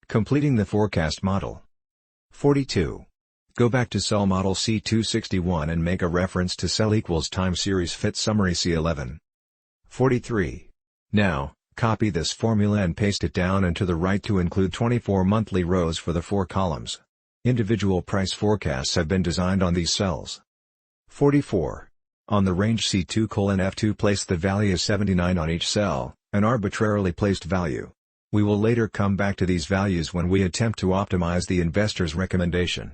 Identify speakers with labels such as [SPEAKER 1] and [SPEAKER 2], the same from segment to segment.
[SPEAKER 1] Completing the forecast model. 42. Go back to cell model C261 and make a reference to cell equals time series fit summary C11. 43. Now, copy this formula and paste it down and to the right to include 24 monthly rows for the 4 columns. Individual price forecasts have been designed on these cells. 44. On the range C2:F2 place the value 79 on each cell, an arbitrarily placed value. We will later come back to these values when we attempt to optimize the investor's recommendation.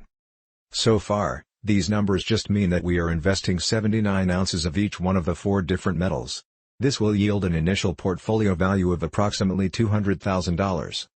[SPEAKER 1] So far, these numbers just mean that we are investing 79 ounces of each one of the 4 different metals. This will yield an initial portfolio value of approximately $200,000.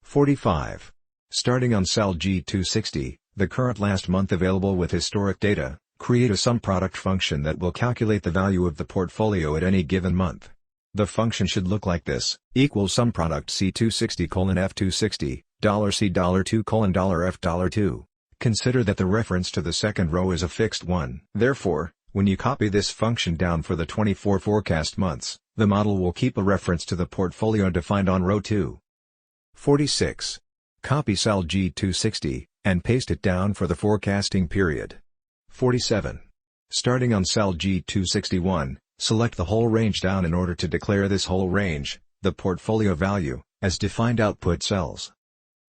[SPEAKER 1] 45. Starting on cell G260, the current last month available with historic data, create a sum product function that will calculate the value of the portfolio at any given month. The function should look like this, equals sum product C260:F260, $C$2:F$2. Consider that the reference to the second row is a fixed one. Therefore, when you copy this function down for the 24 forecast months, the model will keep a reference to the portfolio defined on row 2. 46. Copy cell G260, and paste it down for the forecasting period. 47. Starting on cell G261, select the whole range down in order to declare this whole range, the portfolio value, as defined output cells.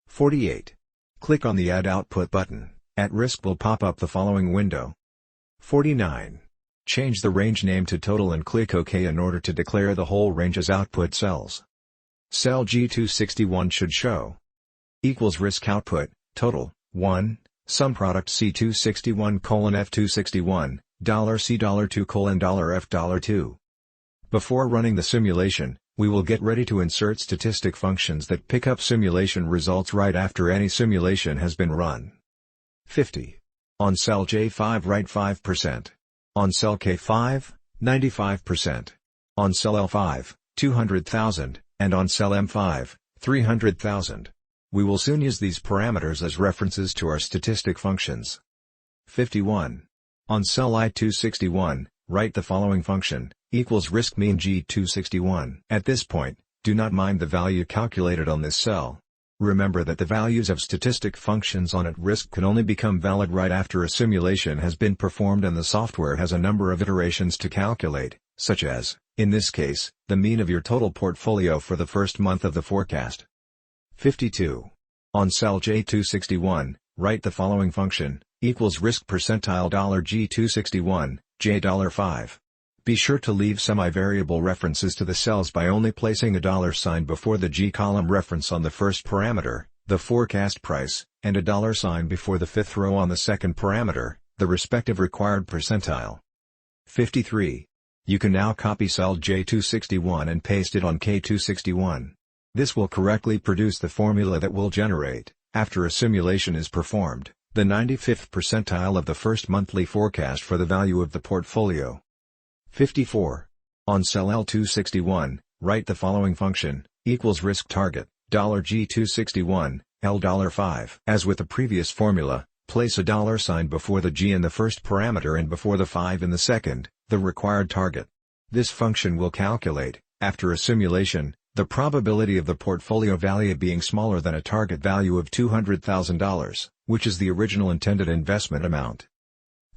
[SPEAKER 1] 48. Click on the Add Output button. At Risk will pop up the following window. 49. Change the range name to total and click OK in order to declare the whole range as output cells. Cell G261 should show equals risk output, total, 1, sum product C261:F261, $C$2:F$2. Before running the simulation, we will get ready to insert statistic functions that pick up simulation results right after any simulation has been run. 50. On cell J5 write 5%. On cell K5, 95%. On cell L5, 200,000, and on cell M5, 300,000. We will soon use these parameters as references to our statistic functions. 51. On cell I261, write the following function, equals risk mean G261. At this point, do not mind the value calculated on this cell. Remember that the values of statistic functions on at risk can only become valid right after a simulation has been performed and the software has a number of iterations to calculate, such as, in this case, the mean of your total portfolio for the first month of the forecast. 52. On cell J261, write the following function, equals risk percentile $G261, J$5. Be sure to leave semi-variable references to the cells by only placing a $sign before the G column reference on the first parameter, the forecast price, and a $sign before the 5th row on the second parameter, the respective required percentile. 53. You can now copy cell J261 and paste it on K261. This will correctly produce the formula that will generate, after a simulation is performed, the 95th percentile of the first monthly forecast for the value of the portfolio. 54. On cell L261, write the following function, equals RiskTarget, $G261, L$5. As with the previous formula, place a $sign before the G in the first parameter and before the 5 in the second, the required target. This function will calculate, after a simulation, the probability of the portfolio value being smaller than a target value of $200,000, which is the original intended investment amount.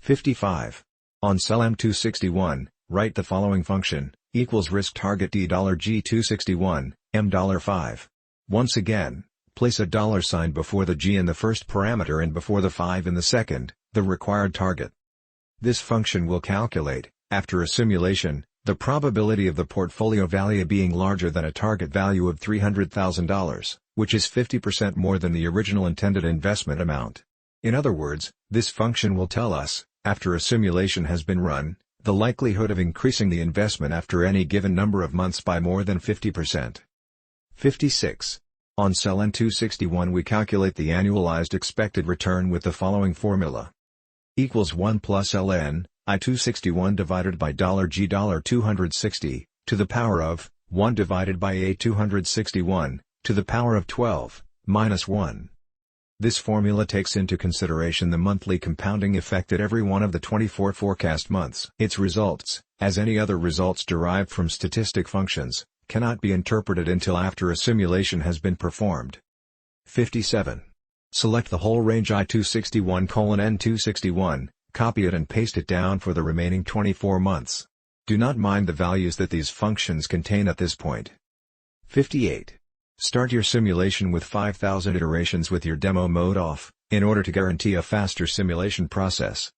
[SPEAKER 1] 55. On cell M261, write the following function, equals RiskTargetD $G261, M$5. Once again, place a $sign before the G in the first parameter and before the 5 in the second, the required target. This function will calculate, after a simulation, the probability of the portfolio value being larger than a target value of $300,000, which is 50% more than the original intended investment amount. In other words, this function will tell us, after a simulation has been run, the likelihood of increasing the investment after any given number of months by more than 50%. 56. On cell N261 we calculate the annualized expected return with the following formula. Equals 1 plus ln, I261 divided by $G $260, to the power of, 1 divided by A261, to the power of 12, minus 1. This formula takes into consideration the monthly compounding effect at every one of the 24 forecast months. Its results, as any other results derived from statistic functions, cannot be interpreted until after a simulation has been performed. 57. Select the whole range I261:N261, copy it and paste it down for the remaining 24 months. Do not mind the values that these functions contain at this point. 58. Start your simulation with 5,000 iterations with your demo mode off, in order to guarantee a faster simulation process.